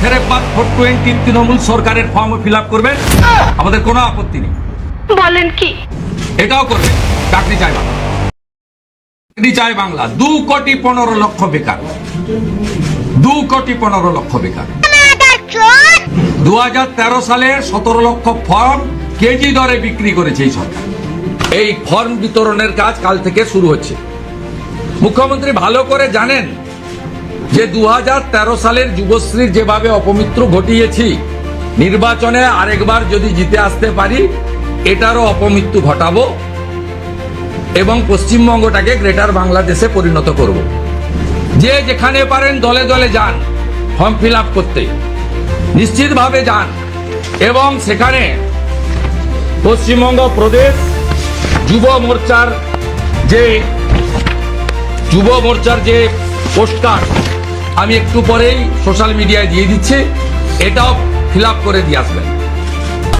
থেরেবাদ 420 তৃণমূল সরকারের form fill up করবেন, আমাদের কোনো আপত্তি নেই। বলেন কি? এটাও করবেন। চাকরি চাই বাংলা, চাকরি চাই বাংলা। 2,15,00,000 বেকার, 2,15,00,000 বেকার। 2013 সালে 17 লক্ষ ফর্ম কেজি দরে বিক্রি করেছে এই সরকার। এই ফর্ম বিতরণের কাজ কাল থেকে শুরু হচ্ছে। মুখ্যমন্ত্রী ভালো করে জানেন যে 2013 সালের যুবশ্রীর যেভাবে অপমৃত্যু ঘটিয়েছি, নির্বাচনে আরেকবার যদি জিতে আসতে পারি এটারও অপমৃত্যু ঘটাবো এবং পশ্চিমবঙ্গটাকে গ্রেটার বাংলাদেশে পরিণত করব। যে যেখানে পারেন দলে দলে যান ফর্ম ফিল আপ করতে, নিশ্চিতভাবে যান এবং সেখানে পশ্চিমবঙ্গ প্রদেশ যুব মোর্চার যে পোস্টকার্ড আমি একটু পরেই সোশ্যাল মিডিয়ায় দিয়ে দিচ্ছি, এটাও ফিল আপ করে দিয়ে আসবেন।